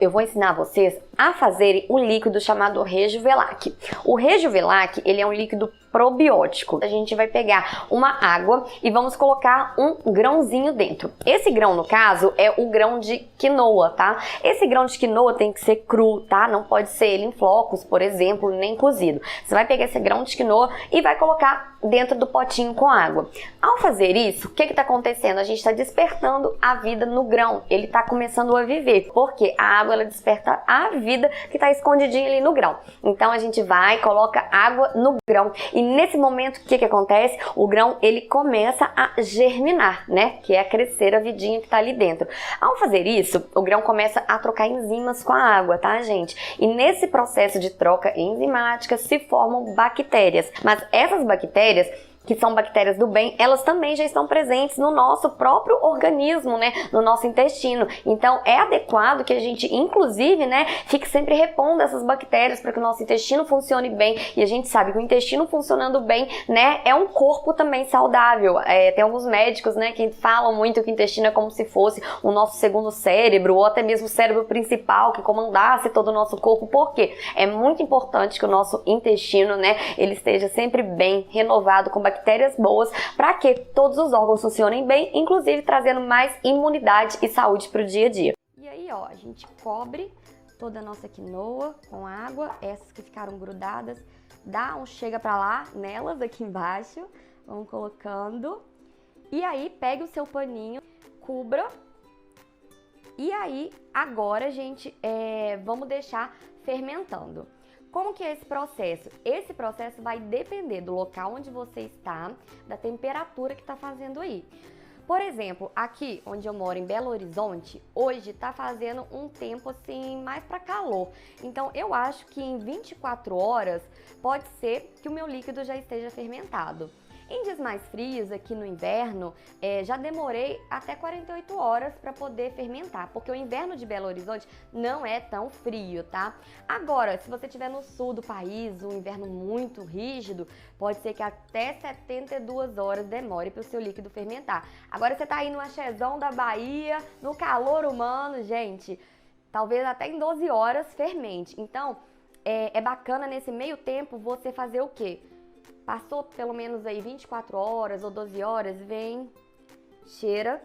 Eu vou ensinar vocês a fazerem um líquido chamado Rejuvelac. O Rejuvelac, ele é um líquido probiótico. A gente vai pegar uma água e vamos colocar um grãozinho dentro. Esse grão, no caso, é o grão de quinoa, tá? Esse grão de quinoa tem que ser cru, tá? Não pode ser ele em flocos, por exemplo, nem cozido. Você vai pegar esse grão de quinoa e vai colocar dentro do potinho com água. Ao fazer isso, o que está acontecendo? A gente está despertando a vida no grão. Ele está começando a viver, porque a água ela desperta a vida que está escondidinha ali no grão. Então a gente vai, coloca água no grão e nesse momento o que acontece? O grão ele começa a germinar, né? Que é a crescer a vidinha que está ali dentro. Ao fazer isso, o grão começa a trocar enzimas com a água, tá, gente? E nesse processo de troca enzimática se formam bactérias. Mas essas bactérias, que são bactérias do bem, elas também já estão presentes no nosso próprio organismo, né? No nosso intestino. Então, é adequado que a gente, inclusive, né, fique sempre repondo essas bactérias para que o nosso intestino funcione bem. E a gente sabe que o intestino funcionando bem, né, é um corpo também saudável. Tem alguns médicos, né, que falam muito que o intestino é como se fosse o nosso segundo cérebro, ou até mesmo o cérebro principal que comandasse todo o nosso corpo. Por quê? É muito importante que o nosso intestino, né, ele esteja sempre bem, renovado, com bactérias boas, para que todos os órgãos funcionem bem, inclusive trazendo mais imunidade e saúde para o dia a dia. E aí, ó, a gente cobre toda a nossa quinoa com água, essas que ficaram grudadas, dá um chega pra lá nelas aqui embaixo, vamos colocando, e aí pegue o seu paninho, cubra, e aí agora, gente, vamos deixar fermentando. Como que é esse processo? Esse processo vai depender do local onde você está, da temperatura que está fazendo aí. Por exemplo, aqui onde eu moro, em Belo Horizonte, hoje tá fazendo um tempo assim mais para calor. Então eu acho que em 24 horas pode ser que o meu líquido já esteja fermentado. Em dias mais frios, aqui no inverno, já demorei até 48 horas para poder fermentar, porque o inverno de Belo Horizonte não é tão frio, tá? Agora, se você estiver no sul do país, um inverno muito rígido, pode ser que até 72 horas demore para o seu líquido fermentar. Agora você tá aí no axézão da Bahia, no calor humano, gente, talvez até em 12 horas fermente. Então, é bacana nesse meio tempo você fazer o quê? Passou pelo menos aí 24 horas ou 12 horas, vem, cheira,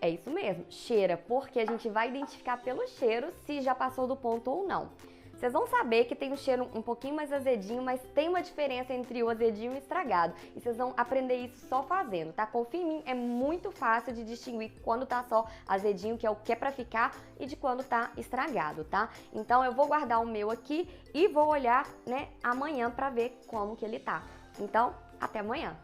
é isso mesmo, cheira, porque a gente vai identificar pelo cheiro se já passou do ponto ou não. Vocês vão saber que tem um cheiro um pouquinho mais azedinho, mas tem uma diferença entre o azedinho e o estragado. E vocês vão aprender isso só fazendo, tá? Confia em mim, é muito fácil de distinguir quando tá só azedinho, que é o que é pra ficar, e de quando tá estragado, tá? Então eu vou guardar o meu aqui e vou olhar, né, amanhã pra ver como que ele tá. Então, até amanhã!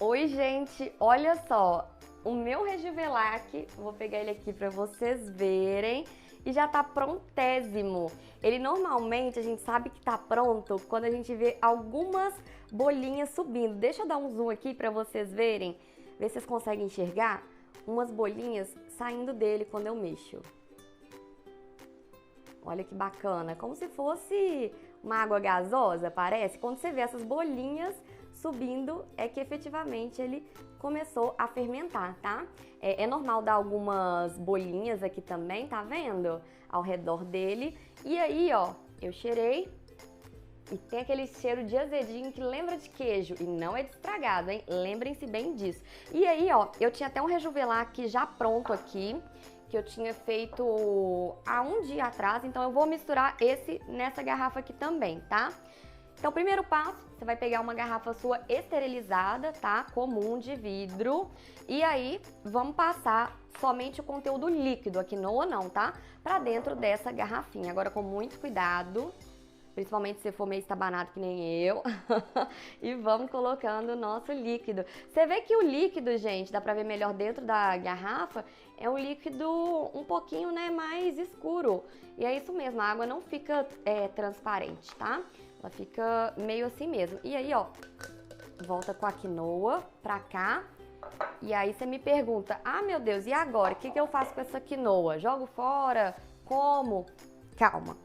Oi, gente! Olha só! O meu Rejuvelac, vou pegar ele aqui para vocês verem, e já tá prontésimo. Ele normalmente, a gente sabe que tá pronto quando a gente vê algumas bolinhas subindo. Deixa eu dar um zoom aqui para vocês verem, ver se vocês conseguem enxergar umas bolinhas saindo dele quando eu mexo. Olha que bacana, como se fosse uma água gasosa, parece. Quando você vê essas bolinhas subindo, é que efetivamente ele começou a fermentar, tá? É normal dar algumas bolinhas aqui também, tá vendo? Ao redor dele. E aí, ó, eu cheirei e tem aquele cheiro de azedinho que lembra de queijo. E não é de estragado, hein? Lembrem-se bem disso. E aí, ó, eu tinha até um Rejuvelac já pronto aqui, que eu tinha feito há um dia atrás. Então eu vou misturar esse nessa garrafa aqui também, tá? Então, o primeiro passo, você vai pegar uma garrafa sua esterilizada, tá? Comum, de vidro. E aí, vamos passar somente o conteúdo líquido, a quinoa não, tá? Pra dentro dessa garrafinha. Agora, com muito cuidado, principalmente se for meio estabanado que nem eu. E vamos colocando o nosso líquido. Você vê que o líquido, gente, dá pra ver melhor dentro da garrafa, é um líquido um pouquinho, né, mais escuro. E é isso mesmo, a água não fica transparente, tá? Ela fica meio assim mesmo. E aí, ó, volta com a quinoa pra cá. E aí você me pergunta, ah, meu Deus, e agora? O que eu faço com essa quinoa? Jogo fora? Como? Calma.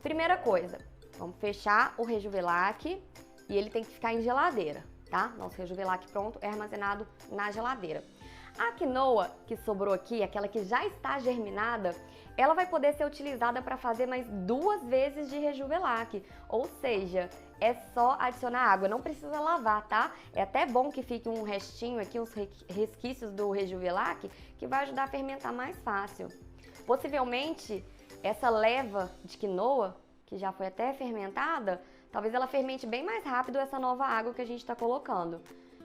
Primeira coisa, vamos fechar o Rejuvelac e ele tem que ficar em geladeira, tá? Nosso Rejuvelac pronto é armazenado na geladeira. A quinoa que sobrou aqui, aquela que já está germinada, ela vai poder ser utilizada para fazer mais 2 vezes de Rejuvelac, ou seja, é só adicionar água, não precisa lavar, tá? É até bom que fique um restinho aqui, uns resquícios do Rejuvelac, que vai ajudar a fermentar mais fácil. Possivelmente, essa leva de quinoa, que já foi até fermentada, talvez ela fermente bem mais rápido essa nova água que a gente está colocando.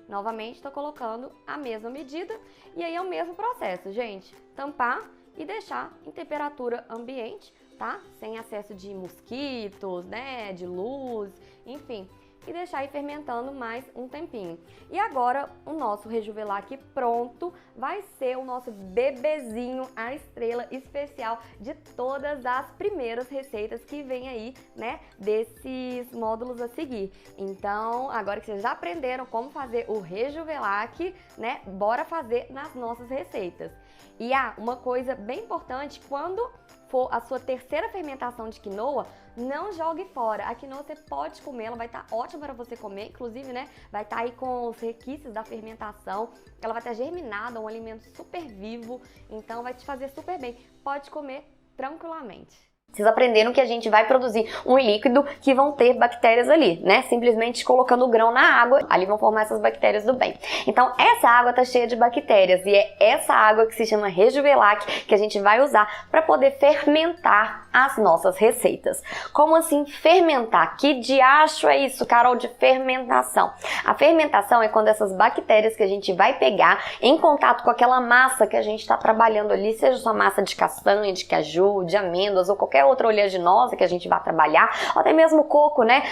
Novamente, estou colocando a mesma medida e aí é o mesmo processo, gente. Tampar e deixar em temperatura ambiente, tá? Sem acesso de mosquitos, né? De luz, enfim. E deixar aí fermentando mais um tempinho. E agora o nosso Rejuvelac pronto vai ser o nosso bebezinho, a estrela especial de todas as primeiras receitas que vem aí, né, desses módulos a seguir. Então, agora que vocês já aprenderam como fazer o Rejuvelac, né, bora fazer nas nossas receitas. E uma coisa bem importante, quando for a sua terceira fermentação de quinoa, não jogue fora. A quinoa você pode comer, ela vai estar ótima para você comer, inclusive, né, vai estar aí com os requisitos da fermentação, ela vai estar germinada, um alimento super vivo, então vai te fazer super bem. Pode comer tranquilamente. Vocês aprenderam que a gente vai produzir um líquido que vão ter bactérias ali, né? Simplesmente colocando o grão na água, ali vão formar essas bactérias do bem. Então, essa água tá cheia de bactérias e é essa água que se chama Rejuvelac que a gente vai usar para poder fermentar as nossas receitas. Como assim fermentar? Que diacho é isso, Carol, de fermentação? A fermentação é quando essas bactérias que a gente vai pegar em contato com aquela massa que a gente está trabalhando ali, seja sua massa de castanha, de caju, de amêndoas ou qualquer outra oleaginosa que a gente vai trabalhar, ou até mesmo o coco, né,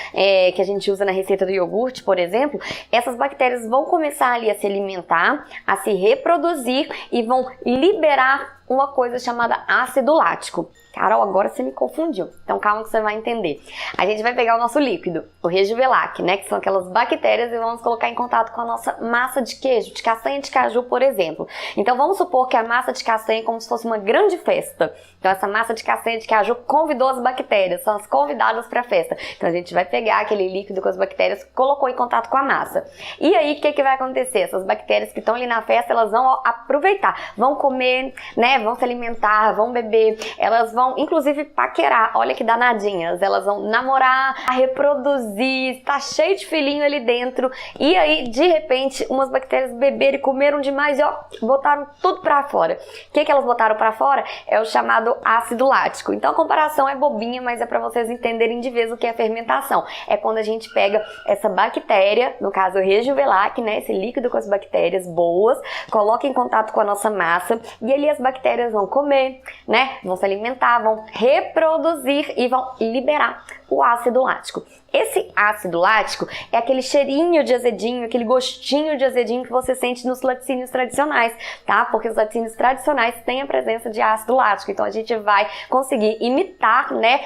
que a gente usa na receita do iogurte, por exemplo, essas bactérias vão começar ali a se alimentar, a se reproduzir e vão liberar uma coisa chamada ácido lático. Carol, agora você me confundiu, então calma que você vai entender. A gente vai pegar o nosso líquido, o Rejuvelac, né, que são aquelas bactérias, e vamos colocar em contato com a nossa massa de queijo, de castanha de caju, por exemplo. Então vamos supor que a massa de castanha é como se fosse uma grande festa. Então essa massa de castanha de caju convidou as bactérias, são as convidadas para a festa. Então a gente vai pegar aquele líquido com as bactérias, colocou em contato com a massa. E aí o que vai acontecer? Essas bactérias que estão ali na festa, elas vão aproveitar, vão comer, né, vão se alimentar, vão beber, elas vão inclusive paquerar, olha que danadinhas, elas vão namorar, reproduzir, tá cheio de filhinho ali dentro, e aí de repente umas bactérias beberam e comeram demais e ó, botaram tudo pra fora. O que elas botaram pra fora? É o chamado ácido lático. Então a comparação é bobinha, mas é pra vocês entenderem de vez o que é fermentação. É quando a gente pega essa bactéria, no caso o Rejuvelac, né, esse líquido com as bactérias boas, coloca em contato com a nossa massa e ali as bactérias vão comer, né, vão se alimentar, vão reproduzir e vão liberar o ácido lático. Esse ácido lático é aquele cheirinho de azedinho, aquele gostinho de azedinho que você sente nos laticínios tradicionais, tá? Porque os laticínios tradicionais têm a presença de ácido lático, então a gente vai conseguir imitar, né,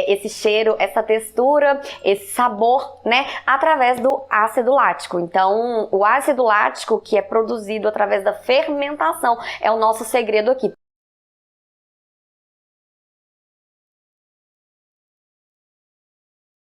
esse cheiro, essa textura, esse sabor, né, através do ácido lático. Então, o ácido lático que é produzido através da fermentação é o nosso segredo aqui.